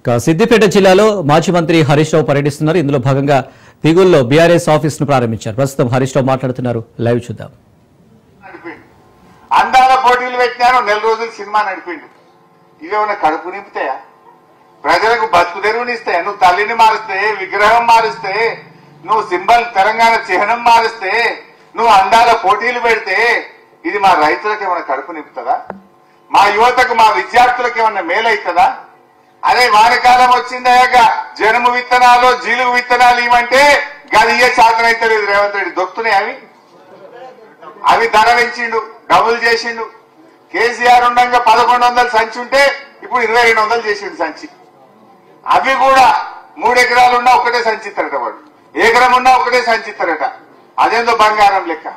సిద్దిపేట జిల్లాలో మాజీ మంత్రి హరీష్ రావు పర్యటిస్తున్నారు. ఇందులో భాగంగా పిగుల్లో బీఆర్ఎస్ ఆఫీస్ ను ప్రారంభించారు. ప్రస్తుతం హరీష్ రావు మాట్లాడుతున్నారు. లైవ్ చూద్దాం. అందాల పోటీలు పెట్టినారు, నెల రోజులు సినిమా నడిపిండు. ఇవేమన్నా కడుపు నింపుతాయా? ప్రజలకు బతుకు తెరువునిస్తాయా? నువ్వు తల్లిని మారిస్తే, విగ్రహం మారిస్తే, నువ్వు సింబల్ తెలంగాణ చిహ్నం మారిస్తే, నువ్వు అందాల పోటీలు పెడితే ఇది మా రైతులకు ఏమైనా కడుపు నింపుతుందా? మా యువతకు, మా విద్యార్థులకు ఏమన్నా మేలవుతుందా? అదే వానకాలం వచ్చిందయ్యాక జనుము విత్తనాలు, జీలుగు విత్తనాలు ఇవ్వంటే గది ఏ శాతం అయితే లేదు. రేవంత్ రెడ్డి దొక్కుతున్నాయి. అవి ధర పెంచిండు, డబుల్ చేసిండు. కేసీఆర్ ఉండగా 1100 సంచి ఉంటే ఇప్పుడు 2200 చేసిండు సంచి. అవి కూడా 3 ఎకరాలు ఉన్నా ఒకటే సంచి ఇస్తారట, వాడు ఎకరం ఉన్నా ఒకటే సంచి ఇస్తారట. అదేందో బంగారం లెక్క.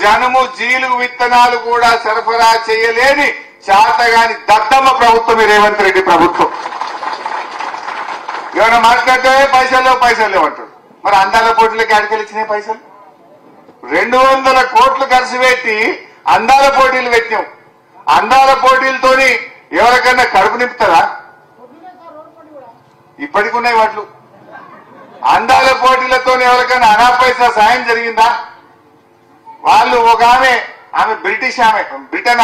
జనుము జీలుగు విత్తనాలు కూడా సరఫరా చేయలేని చేతగాని దద్దమ్మ ప్రభుత్వం ఈ రేవంత్ రెడ్డి ప్రభుత్వం. ఏమైనా మాట్లాడితే పైసలు లేవంటాడు. మరి అందాల పోటీలకి అడిగలు ఇచ్చినాయి పైసలు. 200 కోట్లు ఖర్చు పెట్టి అందాల పోటీలు పెట్టాం. అందాల పోటీలతోని ఎవరికన్నా కడుపు నింపుతారా? ఇప్పటికి ఉన్నాయి వాట్లు. అందాల పోటీలతో ఎవరికైనా అనా పైసా సాయం జరిగిందా? వాళ్ళు ఒక ఆమె బ్రిటిష్ బ్రిటన్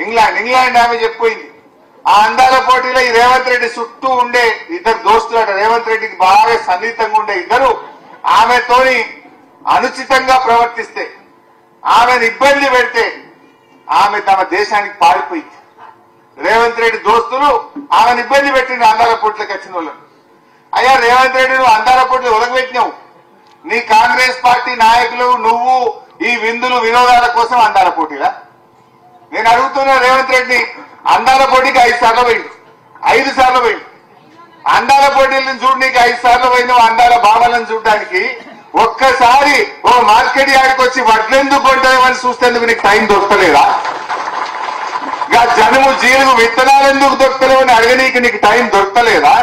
ఇంగ్లాండ్ ఆమె చెప్పిపోయింది. ఆ అందాల పోటీలో ఈ రేవంత్ రెడ్డి చుట్టూ ఉండే ఇద్దరు దోస్తులట, రేవంత్ రెడ్డికి బాగా సన్నిహితంగా ఉండే ఇద్దరు ఆమెతోని అనుచితంగా ప్రవర్తిస్తే, ఆమెను ఇబ్బంది పెడితే ఆమె తమ దేశానికి పారిపోయింది. రేవంత్ రెడ్డి దోస్తులు ఆమెను ఇబ్బంది పెట్టింది అందాల పోటీలకు వచ్చిన వాళ్ళను. అయ్యా రేవంత్ రెడ్డి, నువ్వు అందాల పోటీలు ఒలగబెట్టినావు. నీ కాంగ్రెస్ పార్టీ నాయకులు, నువ్వు ఈ విందులు వినోదాల కోసం అందాల పోటీలా? నేను అడుగుతున్నా రేవంత్ రెడ్డి, అందాల పోటీకి 5 సార్లు పోయిండు, 5 సార్లు పోయిండు. అందాల పోటీలను చూడడానికి 5 సార్లు పోయినావు. అందాల భావాలను చూడడానికి ఒక్కసారి ఓ మార్కెట్ యార్డ్కి వచ్చి వడ్లెందుకు కొంటామని చూస్తేందుకు నీకు టైం దొరకలేదా? జనుము జీలుగు విత్తనాలు ఎందుకు దొరకలేవని అడగనీకి నీకు టైం దొరకలేదా?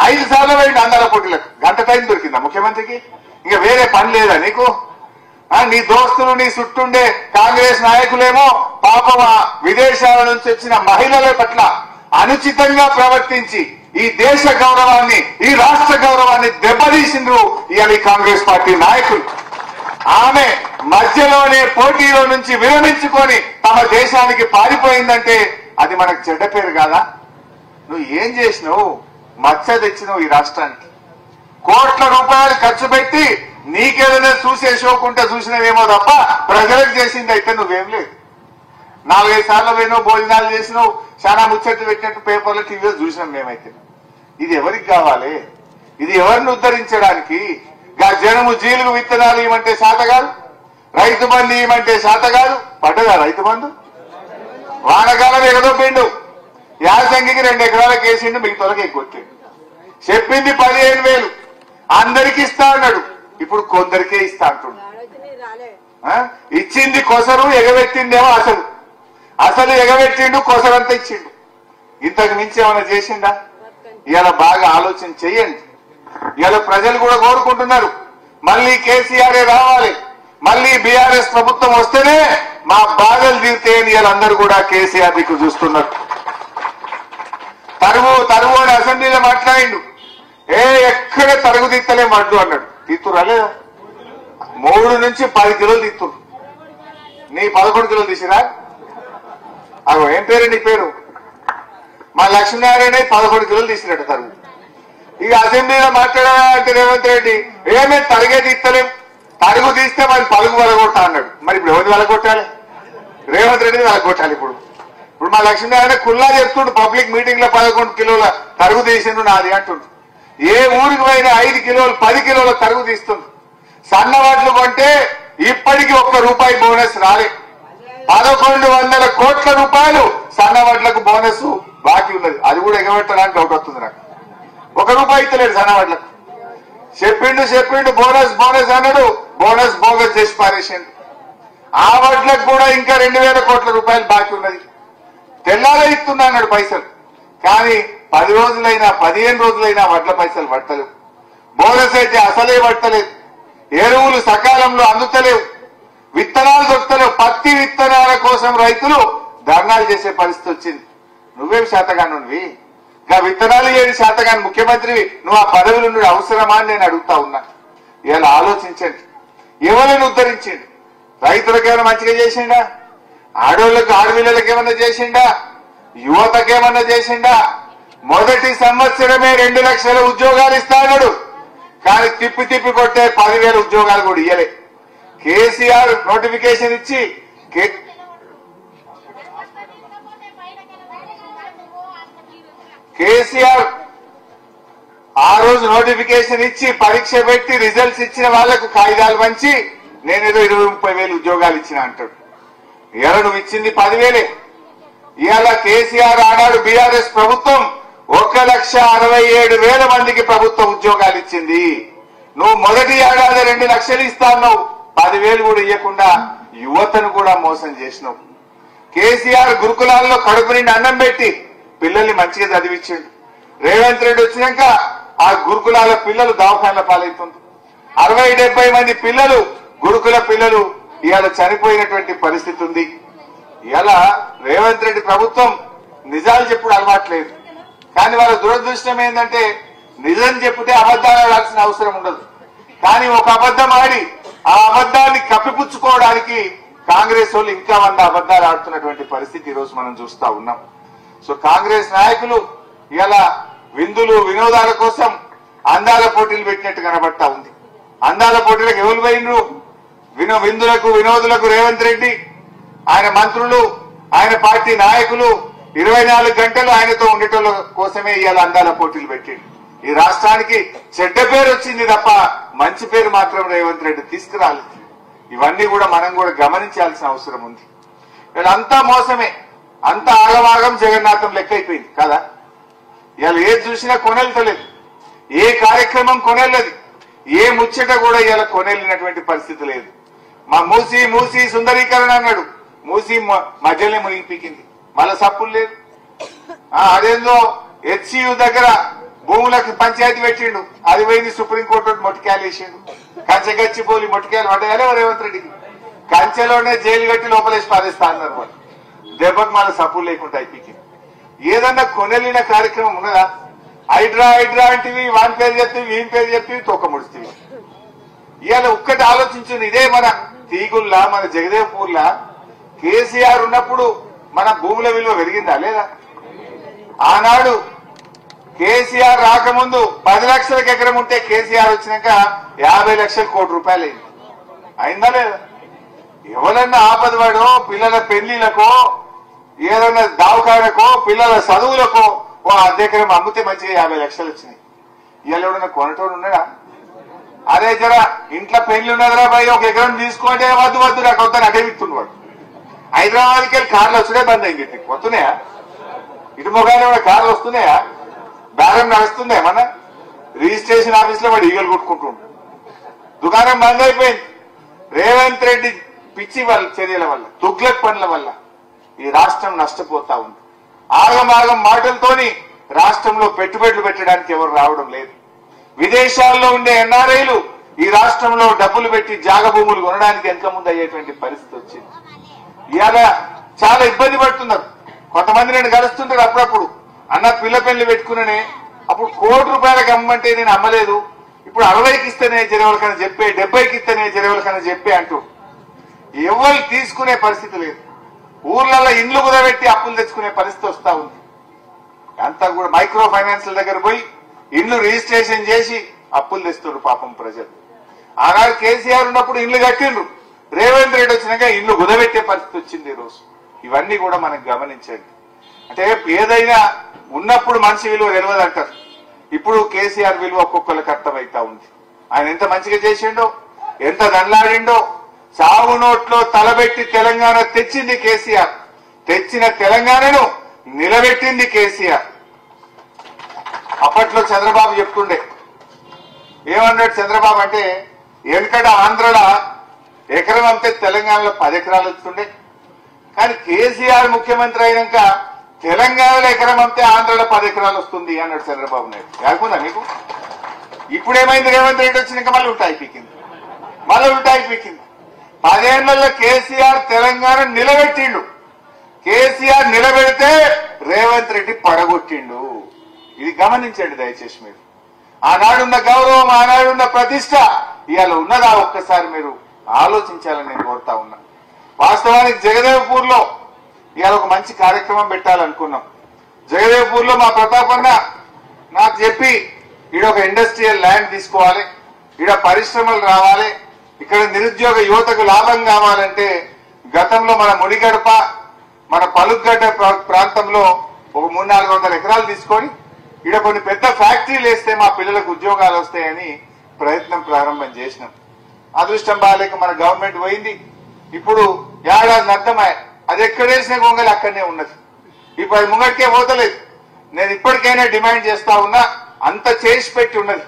5 సార్లు పోయిండు అందాల పోటీలకు. గంట టైం దొరికిందా ముఖ్యమంత్రికి? ఇంకా వేరే పని లేదా నీకు? నీ దోస్తులు, నీ చుట్టుండే కాంగ్రెస్ నాయకులేమో పాపం విదేశాల నుంచి వచ్చిన మహిళల పట్ల అనుచితంగా ప్రవర్తించి ఈ దేశ గౌరవాన్ని, ఈ రాష్ట్ర గౌరవాన్ని దెబ్బతీసిండ్రు ఇవాళ కాంగ్రెస్ పార్టీ నాయకులు. ఆమె మధ్యలోనే పోటీలో నుంచి విరమించుకొని తమ దేశానికి పారిపోయిందంటే అది మనకు చెడ్డ పేరు కాదా? నువ్వు ఏం చేసినావు? మచ్చ తెచ్చినావు ఈ రాష్ట్రానికి. కోట్ల రూపాయలు ఖర్చు పెట్టి నీకేదైనా చూసే షోకుంటే చూసినవేమో తప్ప ప్రజలకు చేసింది అయితే నువ్వేం లేదు. 4-5 సార్లు పోయినావు, భోజనాలు చేసినావు, చాలా ముచ్చట్లు పెట్టినట్టు పేపర్లు, టీవీలో చూసినాం మేమైతే. ఇది ఎవరికి కావాలి? ఇది ఎవరిని ఉద్ధరించడానికి? జనము జీలుగు విత్తనాలు ఇవ్వమంటే శాత కాదు, రైతు బంధు ఇవ్వమంటే శాత కాదు. పడ్డదా రైతు బంధు? వానకాలం ఎగదొప్పిండు, యాసంగికి 2 ఎకరాలకు వేసిండు, మిగతాలకు ఎగ్గొట్టిండు. చెప్పింది 15,000 అందరికి ఇస్తా అన్నాడు, ఇప్పుడు కొందరికే ఇస్తా అంటుండు. ఇచ్చింది కొసరు, ఎగబెట్టిందేమో అసలు ఎగబెట్టిండు, కొసరంతా ఇచ్చిండు. ఇంతకు మించి ఏమైనా చేసిండా? ఇవాళ బాగా ఆలోచన చెయ్యండి. ఇవాళ ప్రజలు కూడా కోరుకుంటున్నారు మళ్ళీ కేసీఆరే రావాలి, మళ్ళీ బీఆర్ఎస్ ప్రభుత్వం వస్తేనే మా బాధలు తీరుతాయని ఇవాళ అందరూ కూడా కేసీఆర్ దిక్కు చూస్తున్నారు. తరువు అని అసెంబ్లీలో మాట్లాడిండు. ఎక్కడ తరుగు తీస్తలే మడ్డు అన్నాడు. తీస్తురా లేదా? 3 నుంచి 10 కిలోలు తీస్తున్నారు. నీ 11 కిలోలు తీసిరా? అగో ఏం పేరు నీ పేరు? మా లక్ష్మీనారాయణ 11 కిలోలు తీసినట్టు తరుగు. ఇక అసెంబ్లీలో మాట్లాడాలంటే రేవంత్ రెడ్డి ఏమే తరిగే తీస్తలేం, తరుగు తీస్తే మరి పలుగు వెలగొట్టా అన్నాడు. మరి ఇప్పుడు ఎవరిని వెలగొట్టాలి? రేవంత్ రెడ్డిని వెలగొట్టాలి. ఇప్పుడు మా లక్ష్మీనారాయణ కుల్లా చెప్తుండు పబ్లిక్ మీటింగ్ లో 11 కిలోల తరుగు తీసిండు నాది అంటుండు. ఏ ఊరికి పోయినా 5 కిలోలు 10 కిలోల తరుగు తీస్తుంది. సన్నవాట్లు కొంటే ఇప్పటికీ ₹1 బోనస్ రాలే. 1100 కోట్ల రూపాయలు సన్నవాట్లకు బోనస్ బాకీ ఉన్నది. అది కూడా ఎగబెట్టడానికి డౌట్ వస్తుంది నాకు. ₹1 ఇస్తలేడు సన్నవాట్లకు. చెప్పిండు బోనస్ అన్నాడు, బోనస్ బోగస్ చేసి పారేసిండు. ఆ వడ్లకు కూడా ఇంకా 2,000 కోట్ల రూపాయలు బాకీ ఉన్నది. తెల్లారే ఇస్తున్నా అన్నాడు పైసలు, కానీ 10 రోజులైనా 15 రోజులైనా వడ్ల పైసలు పడతలేవు. బోనస్ అయితే అసలే పడతలేదు. ఎరువులు సకాలంలో అందుతలేవు, విత్తనాలు దొరకలేవు. పత్తి విత్తనాల కోసం రైతులు ధర్నాలు చేసే పరిస్థితి వచ్చింది. నువ్వేం శాతగానువి? ఇంకా విత్తనాలు ఏది శాతగాని ముఖ్యమంత్రివి నువ్వు ఆ పదవులు నుండి అవసరమా అని నేను అడుగుతా ఉన్నా. ఇలా ఆలోచించండి. ఎవరిని ఉద్ధరించండి? రైతులకు ఏమైనా మంచిగా చేసిండా? ఆడోళ్లకు ఆడపిల్లలకు ఏమన్నా చేసిండా? యువతకేమన్నా చేసిండా? మొదటి సంవత్సరమే 2 లక్షల ఉద్యోగాలు ఇస్తాడు. కానీ తిప్పి తిప్పి కొట్టే 10,000 ఉద్యోగాలు కూడా ఇయ్యలే. కేసీఆర్ నోటిఫికేషన్ ఇచ్చి కేసీఆర్ ఆ రోజు నోటిఫికేషన్ ఇచ్చి పరీక్ష పెట్టి రిజల్ట్స్ ఇచ్చిన వాళ్లకు కాగితాలు పంచి నేనేదో 20-30 ఉద్యోగాలు ఇచ్చిన అంటాడు. ఇలా నువ్వు ఇచ్చింది 10,000. ఇవాళ కేసీఆర్ ఆనాడు బీఆర్ఎస్ ప్రభుత్వం 1,67,000 మందికి ప్రభుత్వ ఉద్యోగాలు ఇచ్చింది. నువ్వు మొదటి ఏడాది 2 లక్షలు ఇస్తావు, 10,000 కూడా ఇవ్వకుండా యువతను కూడా మోసం చేసినావు. కేసీఆర్ గురుకులాల్లో కడుపు నిండి అన్నం పెట్టి పిల్లల్ని మంచిగా చదివించిండు. రేవంత్ రెడ్డి వచ్చినాక ఆ గురుకులాల పిల్లలు దవాఖానల పాలవుతుంది. 60-70 మంది పిల్లలు గురుకుల పిల్లలు ఇవాళ చనిపోయినటువంటి పరిస్థితి ఉంది. ఇవాళ రేవంత్ రెడ్డి ప్రభుత్వం నిజాలు చెప్పుడు అలవాట్లేదు. కానీ వాళ్ళ దురదృష్టం ఏంటంటే నిజం చెప్తే అబద్ధాలు ఆడాల్సిన అవసరం ఉండదు. కానీ ఒక అబద్ధం ఆడి ఆ అబద్ధాన్ని కప్పిపుచ్చుకోవడానికి కాంగ్రెస్ వాళ్ళు ఇంకా 100 అబద్ధాలు ఆడుతున్నటువంటి పరిస్థితి ఈ రోజు మనం చూస్తా ఉన్నాం. సో కాంగ్రెస్ నాయకులు ఇలా విందులు వినోదాల కోసం అందాల పోటీలు పెట్టినట్టు కనబడతా ఉంది. అందాల పోటీలకు ఎవరు పోయినరు? విందులకు వినోదులకు రేవంత్ రెడ్డి, ఆయన మంత్రులు, ఆయన పార్టీ నాయకులు 24 గంటలు ఆయనతో ఉండేటోళ్ళ కోసమే ఇవాళ అందాల పోటీలు పెట్టిండు. ఈ రాష్ట్రానికి చెడ్డ పేరు వచ్చింది తప్ప మంచి పేరు మాత్రం రేవంత్ రెడ్డి తీసుకురాలేదు. ఇవన్నీ కూడా మనం కూడా గమనించాల్సిన అవసరం ఉంది. వీళ్ళంతా మోసమే, అంతా ఆగమాగం జగన్నాథం లెక్క అయిపోయింది కదా. ఇవాళ ఏది చూసినా కొనెళ్తలేదు, ఏ కార్యక్రమం కొనెళ్ళది, ఏ ముచ్చట కూడా ఇవాళ కొనెళ్ళినటువంటి పరిస్థితి లేదు. మా మూసి సుందరీకరణ అన్నాడు, మూసి మధ్యలోనే మునిగిపీకింది, మళ్ళా సప్పులు లేదు. అదేందో హెచ్సియు దగ్గర భూములకు పంచాయతీ పెట్టిండు, అది పోయింది సుప్రీంకోర్టు మొట్టికాయలు వేసిండు. కంచె గచ్చిపోలి మొట్టికాయలు పడ్డాయో రేవంత్ రెడ్డికి, కంచెలోనే జైలు కట్టి లోపలేసి పారేస్తా అన్నారు. వాళ్ళు దెబ్బకు మళ్ళీ సప్పులు లేకుండా అయిపోయింది. ఏదన్నా కొనెళ్ళిన కార్యక్రమం ఉన్నదా? హైడ్రా అంటివి, వాని పేరు చెప్తివి, వీని పేరు చెప్తివి, తోక ముడిస్తేవి. ఇవాళ ఒక్కటి ఆలోచించింది, ఇదే మన తీగుల్లా మన జగదేవ్పూర్లా కేసీఆర్ ఉన్నప్పుడు మన భూముల విలువ పెరిగిందా లేదా? ఆనాడు కేసీఆర్ రాకముందు 10 లక్షలకు ఎకరం ఉంటే కేసీఆర్ వచ్చినాక 50 లక్షల కోటి రూపాయలు అయింది. అయిందా లేదా? ఎవరన్నా ఆపదవాడో పిల్లల పెళ్లిలకో ఏదన్నా దావకాడకో పిల్లల చదువులకో ఓ అద్దెకరం అమ్మితే మంచిగా 50 లక్షలు వచ్చినాయి. ఇవాళ ఎవడన్నా కొనటోడు ఉన్నాడా? అరే జర ఇంట్లో పెళ్లి ఉన్నదిరా భయ్, 1 ఎకరం తీసుకోండి, వద్దు నాకు అవుతాను అటే విత్తున్నాడు. హైదరాబాద్కి వెళ్ళి కార్లు వచ్చుడే బంద్ అయింది. వస్తున్నాయా? ఇటు మొగానే కార్లు వస్తున్నాయా? బేరం నడుస్తుందా? ఏమన్నా రిజిస్ట్రేషన్ ఆఫీస్ లో వాడు ఈగలు కొట్టుకుంటుండు. దుకాణం బంద్ అయిపోయింది. రేవంత్ రెడ్డి పిచ్చి వాళ్ళ చర్యల వల్ల, తుగ్లక్ పనుల వల్ల ఈ రాష్ట్రం నష్టపోతా ఉంది. ఆగమాగం మాటలతోని రాష్ట్రంలో పెట్టుబడులు పెట్టడానికి ఎవరు రావడం లేదు. విదేశాల్లో ఉండే ఎన్ఆర్ఐలు ఈ రాష్ట్రంలో డబ్బులు పెట్టి జాగ భూములు కొనడానికి వెనక ముందు అయ్యేటువంటి పరిస్థితి వచ్చింది. ఇవాళ చాలా ఇబ్బంది పడుతున్నారు. కొంతమంది నేను కలుస్తుంటారు అప్పుడప్పుడు, అన్న పిల్ల పెళ్లి పెట్టుకునే అప్పుడు 1 కోటి రూపాయలకు అమ్మంటే నేను అమ్మలేదు, ఇప్పుడు 60కి ఇస్తేనే జరవలకన్నా చెప్పే, 70కి ఇస్తేనే జరవలకన్నా చెప్పే అంటూ ఎవరు తీసుకునే పరిస్థితి లేదు. ఊర్లలో ఇండ్లు కుదబెట్టి అప్పులు తెచ్చుకునే పరిస్థితి వస్తా ఉంది. అంతా కూడా మైక్రో ఫైనాన్స్ల దగ్గర పోయి ఇండ్లు రిజిస్ట్రేషన్ చేసి అప్పులు తెస్తున్నారు పాపం ప్రజలు. ఆనాడు కేసీఆర్ ఉన్నప్పుడు ఇండ్లు కట్టిండ్రు, రేవంత్ రెడ్డి వచ్చినాక ఇండ్లు కుదబెట్టే పరిస్థితి వచ్చింది ఈరోజు. ఇవన్నీ కూడా మనం గమనించండి. అంటే ఏదైనా ఉన్నప్పుడు మనిషి విలువ తెలియదు అంటారు. ఇప్పుడు కేసీఆర్ విలువ ఒక్కొక్కరికి అర్థమైతా ఉంది. ఆయన ఎంత మంచిగా చేసిండో, ఎంత దండలాడిండో. చావు నోట్లో తలబెట్టి తెలంగాణ తెచ్చింది కేసీఆర్, తెచ్చిన తెలంగాణను నిలబెట్టింది కేసీఆర్. అప్పట్లో చంద్రబాబు చెప్తుండే, ఏమన్నాడు చంద్రబాబు అంటే, వెనకట ఆంధ్రలో ఎకరం అమ్మితే తెలంగాణలో 10 ఎకరాలు వస్తుండే, కానీ కేసీఆర్ ముఖ్యమంత్రి అయినాక తెలంగాణలో ఎకరం అమ్మితే ఆంధ్రలో 10 ఎకరాలు వస్తుంది అన్నాడు చంద్రబాబు నాయుడు. కాకుండా మీకు ఇప్పుడేమైంది? రేవంత్ రెడ్డి వచ్చినాక మళ్ళీ ఉల్టాయి పీకింది. 10 ఏళ్లలో కేసీఆర్ తెలంగాణ నిలబెట్టిండు. కేసీఆర్ నిలబెడితే రేవంత్ రెడ్డి పడగొట్టిండు. ఇది గమనించండి దయచేసి మీరు. ఆనాడున్న గౌరవం, ఆనాడున్న ప్రతిష్ట ఇవాళ ఉన్నదా ఒక్కసారి మీరు ఆలోచించాలని నేను కోరుతా ఉన్నా. వాస్తవానికి జగదేవ్పూర్ లో ఇవాళ ఒక మంచి కార్యక్రమం పెట్టాలనుకున్నాం. జగదేవ్పూర్ లో మా ప్రతాపన్న నాకు చెప్పి ఈడ ఒక ఇండస్ట్రియల్ ల్యాండ్ తీసుకోవాలి, ఈడ పరిశ్రమలు రావాలి, ఇక్కడ నిరుద్యోగ యువతకు లాభం కావాలంటే గతంలో మన ముడిగడప, మన పలుగడ్డ ప్రాంతంలో ఒక 300-400 ఎకరాలు తీసుకొని ఈడ కొన్ని పెద్ద ఫ్యాక్టరీలు వేస్తే మా పిల్లలకు ఉద్యోగాలు వస్తాయని ప్రయత్నం ప్రారంభం చేసినాం. అదృష్టం బాలేక మన గవర్నమెంట్ పోయింది. ఇప్పుడు ఏడాది అర్థమయ్య అది ఎక్కడ వేసిన గొంగలి అక్కడనే ఉన్నది. ఇప్పుడు అది ముంగటికే పోతలేదు. నేను ఇప్పటికైనా డిమాండ్ చేస్తా ఉన్నా, అంత చేసి పెట్టి ఉన్నది.